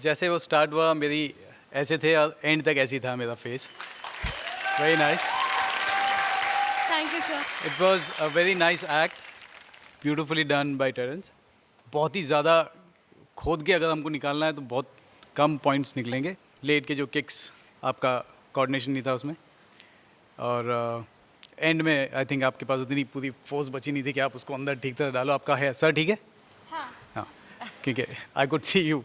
जैसे वो स्टार्ट हुआ मेरी ऐसे थे और एंड तक ऐसी था मेरा face. Very nice. Thank you sir. It was a very nice act. Beautifully done by Terence. बहुत ही ज़्यादा खोद के अगर हमको निकालना है तो बहुत कम पॉइंट्स निकलेंगे. लेट के जो किक्स आपका कोऑर्डिनेशन नहीं था उसमें. और एंड में आई थिंक आपके पास उतनी पूरी फोर्स बची नहीं थी कि आप उसको अंदर ठीक तरह डालो. आपका है सर ठीक है. हाँ. हाँ क्योंकि I could see you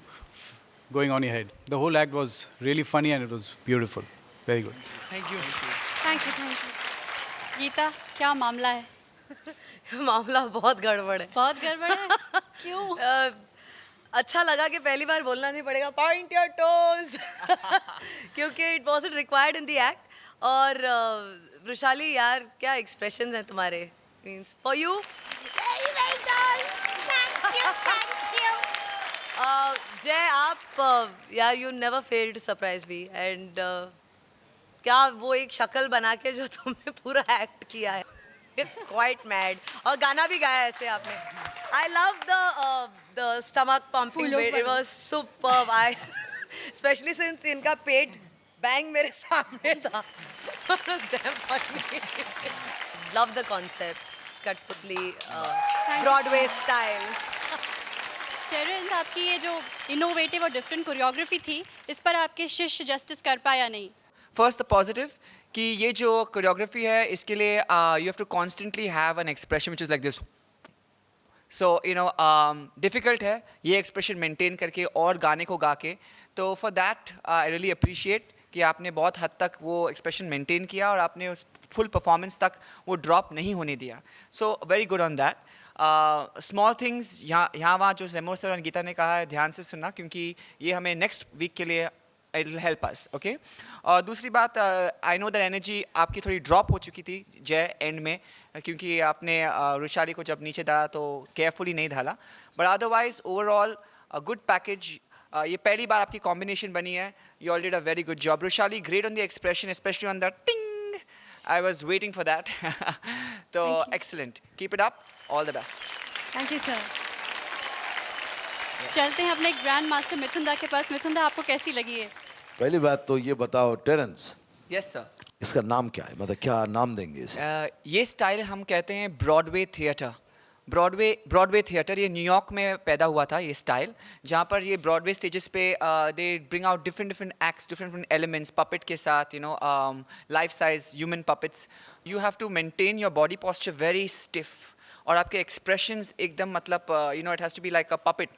going on your head. The whole act was really funny and it was beautiful. Very good. Thank you. Thank you. Geeta, क्या मामला है? मामला बहुत गड़बड़ है. बहुत गड़बड़ है. क्यों? अच्छा लगा कि पहली बार बोलना नहीं पड़ेगा पॉइंट योर टोज क्योंकि it wasn't required in the act. और वृशाली यार क्या एक्सप्रेशंस हैं तुम्हारे. मींस फॉर यू जय आप यार you never fail to surprise me. And क्या वो एक शक्ल बना के जो तुमने पूरा एक्ट किया है क्वाइट मैड. और गाना भी गाया ऐसे आपने. I love the stomach pumping bit. It was superb. I specially since इनका पेट बैंग मेरे सामने था. Love the concept. कठपुतली ब्रॉडवे स्टाइल. टेरेंस, आपकी ये जो इनोवेटिव और डिफरेंट कोरियोग्राफी थी, इस पर आपके शिष्य जस्टिस कर पाया नहीं? फर्स्ट द पॉजिटिव कि ये जो कोरियोग्राफी है इसके लिए you have to constantly have an expression which is like this. So you know difficult है ये एक्सप्रेशन मेंटेन करके और गाने को गा के. तो for that I really appreciate कि आपने बहुत हद तक वो एक्सप्रेशन मेंटेन किया और आपने उस फुल परफॉर्मेंस तक वो ड्रॉप नहीं होने दिया. So very good on that. Small things यहाँ वहाँ जो जैमूर सर और गीता ने कहा है ध्यान से सुनना क्योंकि ये हमें नेक्स्ट वीक के लिए it will help us. Okay. और दूसरी बात आई नो दैट एनर्जी आपकी थोड़ी ड्रॉप हो चुकी थी जय एंड में क्योंकि आपने वृशाली को जब नीचे डाला तो केयरफुली नहीं डाला. But otherwise overall a good package. ये पहली बार आपकी कॉम्बिनेशन बनी है. You all did a very good job. Vrushali great on the expression specially on the टिंग. I was waiting for that. So excellent. Keep it up. All the best. Thank you sir. चलते हैं अपने grand master मिथुन दा के पास. मिथुन दा, आपको कैसी लगी है? पहली बात तो ये बताओ टेरेंस, Yes sir. इसका नाम क्या है, मतलब क्या नाम देंगे इसे? ये स्टाइल हम कहते हैं ब्रॉडवे थिएटर. ब्रॉडवे थिएटर ये न्यूयॉर्क में पैदा हुआ था ये स्टाइल, जहाँ पर ये ब्रॉडवे स्टेजेस पे they bring out different acts, different elements puppet के साथ, you know life size human puppets. You have to maintain your body posture very stiff और आपके एक्सप्रेशंस एकदम मतलब you know it has to be like a puppet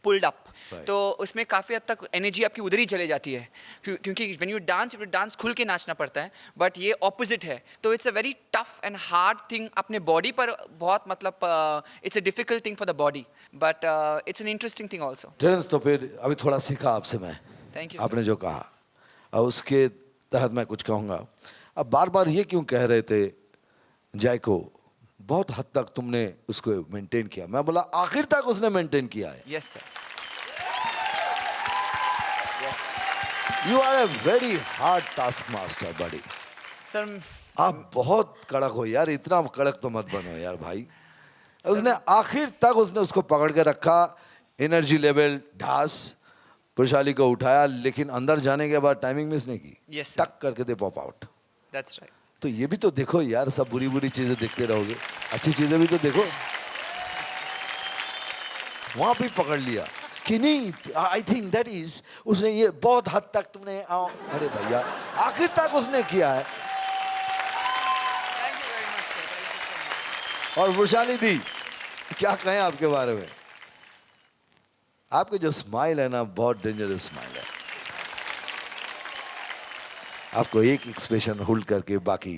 pulled up. तो उसमें काफ़ी हद तक एनर्जी आपकी उधर ही चले जाती है क्योंकि व्हेन यू डांस खुल के नाचना पड़ता है. बट ये ऑपोजिट है. तो it's a very tough and hard thing अपने बॉडी पर. बहुत मतलब it's a difficult thing for the body but it's an interesting thing also. Terence तो फिर अभी थोड़ा सीखा आपसे मैं. Thank you. आपने जो कहा और उसके तहत मैं कुछ कहूँगा. अब बार बार ये क्यों कह रहे थे जय को बहुत हद तक तुमने उसको मेंटेन किया. मैं बोला आखिर तक उसने मेंटेन किया है. Yes sir. You are a very hard task master buddy. Sir आप बहुत कड़क हो यार. इतना कड़क तो मत बनो यार भाई. उसने आखिर तक उसने उसको पकड़ के रखा. एनर्जी लेवल ढास वृशाली को उठाया लेकिन अंदर जाने के बाद टाइमिंग मिस नहीं की. Yes, sir. टक करके दे पॉप आउट. That's right. तो ये भी तो देखो यार. सब बुरी बुरी चीजें देखते रहोगे, अच्छी चीजें भी तो देखो. वहां भी पकड़ लिया कि नहीं. आई थिंक दैट इज उसने ये बहुत हद तक तुमने अरे भैया आखिर तक उसने किया है. Thank you very much sir. Thank you so much. और वृशाली दी क्या कहें आपके बारे में. आपकी जो स्माइल है ना बहुत डेंजरस स्माइल है. आपको एक एक्सप्रेशन होल्ड करके बाकी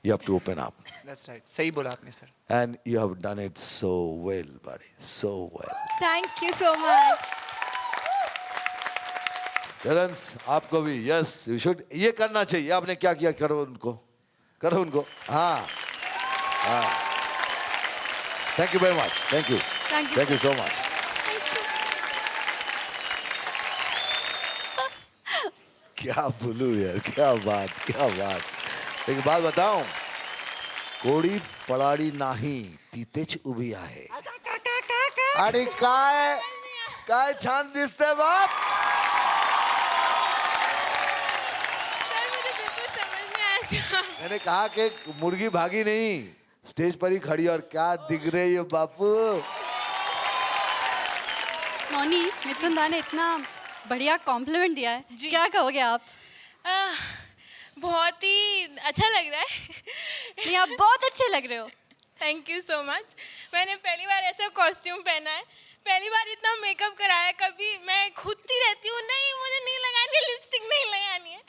you have to open up. That's right. सही बोला आपने sir. And you have done it so well buddy, so well. Thank you so much. Terence आपको भी यस यू शुड ये करना चाहिए. आपने क्या किया करो उनको, करो उनको. हाँ हाँ. Thank you very much. Thank you. Thank you so much. क्या बोलूं यार. क्या बात, क्या बात. एक बात बताऊं, कोड़ी पडाडी नाही तिथेच उभी आहे. आणि काय काय छान दिसते बाप. अच्छा मैंने कहा कि मुर्गी भागी नहीं, स्टेज पर ही खड़ी और क्या दिख रही है बापू। नौनी, मिथुन दा ने इतना बढ़िया कॉम्प्लीमेंट दिया है, क्या कहोगे आप? बहुत ही अच्छा लग रहा है। नहीं, आप बहुत अच्छे लग रहे हो। Thank you so much. मैंने पहली बार ऐसा कॉस्ट्यूम पहना है, पहली बार इतना मेकअप कराया। कभी मैं खुदती रहती हूँ, नहीं मुझे नहीं लगानी, लिपस्टिक नहीं लगानी है,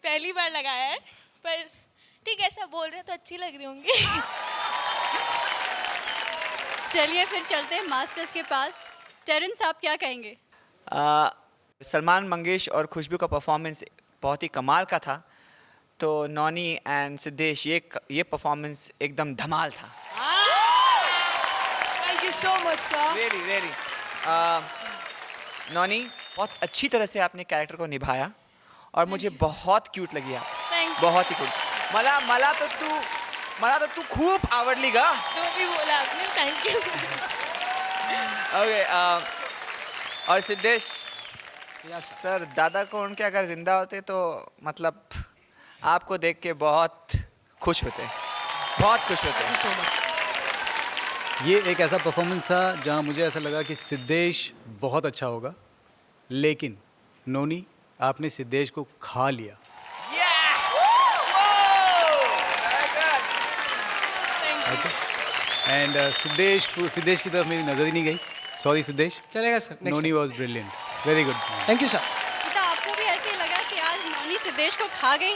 पहली बार लगाया है। पर ठीक है, ऐसा बोल रहे हैं तो अच्छी लग रही होंगी। चलिए फिर चलते हैं मास्टर्स के पास। टेरेंस, आप क्या कहेंगे? सलमान मंगेश और खुशबू का परफॉर्मेंस बहुत ही कमाल का था। तो नौनी एंड सिद्धेश, ये परफॉर्मेंस एकदम धमाल था। Thank you so much, sir. Really नौनी, बहुत अच्छी तरह से आपने कैरेक्टर को निभाया और मुझे बहुत क्यूट लगी आप। Thank you. बहुत ही क्यूट। मला तो तू खूप आवडली गा। जो भी बोला आपने, थैंक यू। ओके, और सिद्धेश सर, दादा को उनके अगर जिंदा होते तो मतलब आपको देख के बहुत खुश होते, बहुत खुश होते। ये एक ऐसा परफॉर्मेंस था जहाँ मुझे ऐसा लगा कि सिद्धेश बहुत अच्छा होगा, लेकिन नोनी, आपने सिद्धेश को खा लिया। एंड सिद्धेश की तरफ मेरी नज़र ही नहीं गई। सॉरी सिद्धेश। चलेगा sir, next noni time. Was brilliant, very good. Thank you, sir. तो आपको भी ऐसे ही लगा कि आज नौनी सिद्धेश को खा गई?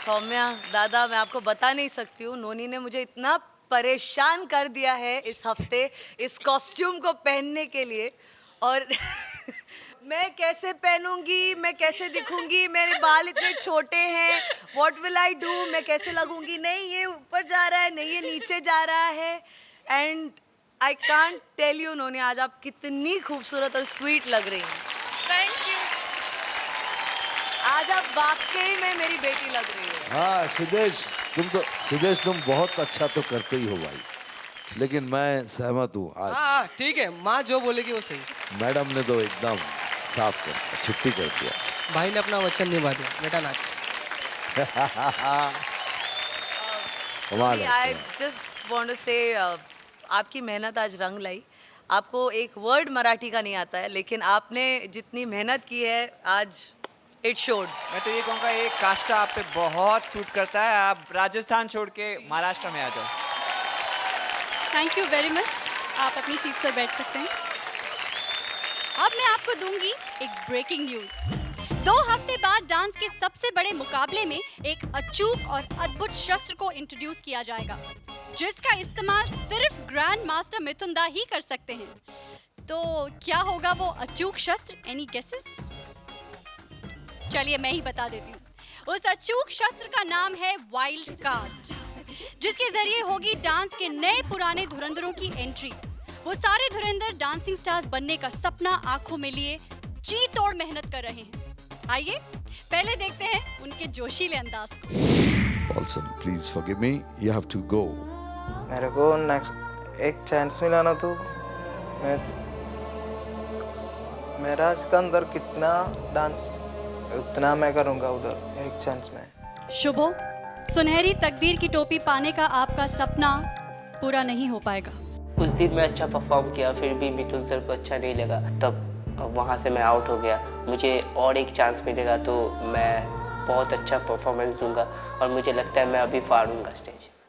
सौम्या दादा, मैं आपको बता नहीं सकती हूँ, नोनी ने मुझे इतना परेशान कर दिया है इस हफ्ते इस कॉस्ट्यूम को पहनने के लिए। और मैं कैसे पहनूंगी, मैं कैसे दिखूंगी, मेरे बाल इतने छोटे हैं, व्हाट विल आई डू, मैं कैसे लगूंगी, नहीं ये ऊपर जा रहा है, नहीं ये नीचे जा रहा है। And I can't tell you Noni, आज आप कितनी खूबसूरत और स्वीट लग रही हैं। Thank you. आज आप वाकई में मेरी बेटी लग रही हो। हाँ सिद्धेश, तुम बहुत अच्छा तो करते ही हो भाई, लेकिन मैं सहमत हूँ आज। हाँ ठीक है, माँ जो बोलेगी वो सही। मैडम ने तो एकदम साफ कर दिया, छुट्टी कर दिया। भाई ने अपना वचन निभा दिया, बेटा नाच। कमाल है। आई जस्ट वांट टू से आपकी मेहनत आज रंग लाई। आपको एक वर्ड मराठी का नहीं आता है, लेकिन आपने जितनी मेहनत की है आज इट शोड। मैं तो ये कहूँगा, एक काष्टा आप पे बहुत सूट करता है। आप राजस्थान छोड़ के महाराष्ट्र में आ जाओ। Thank you very much. आप अपनी सीट्स पर बैठ सकते हैं। अब मैं आपको दूंगी एक ब्रेकिंग न्यूज। 2 हफ्ते बाद डांस के सबसे बड़े मुकाबले में एक अचूक और अद्भुत शस्त्र को इंट्रोड्यूस किया जाएगा, जिसका इस्तेमाल सिर्फ ग्रैंड मास्टर मिथुन दा ही कर सकते हैं। तो क्या होगा वो अचूक शस्त्र? Any guesses? चलिए मैं ही बता देती हूँ। उस अचूक शस्त्र का नाम है वाइल्ड कार्ड, जिसके जरिए होगी डांस के नए पुराने धुरंधरों की एंट्री। वो सारे धुरंधर डांसिंग स्टार्स बनने का सपना आंखों में लिए जी तोड़ मेहनत कर रहे हैं। आइए पहले देखते हैं उनके जोशीले अंदाज को। Paulson, please forgive me, you have to go. मेरे को नेक्स्ट एक चांस मिला ना, तो मेरा इसका अंदर कितना डांस उतना मैं करूँगा उधर एक चांस में। शुभो, सुनहरी तकदीर की टोपी पाने का आपका सपना पूरा नहीं हो पाएगा। उस दिन मैं अच्छा परफॉर्म किया, फिर भी मिथुन सर को अच्छा नहीं लगा, तब वहाँ से मैं आउट हो गया। मुझे और एक चांस मिलेगा तो मैं बहुत अच्छा परफॉर्मेंस दूंगा और मुझे लगता है मैं अभी फाड़ूंगा स्टेज।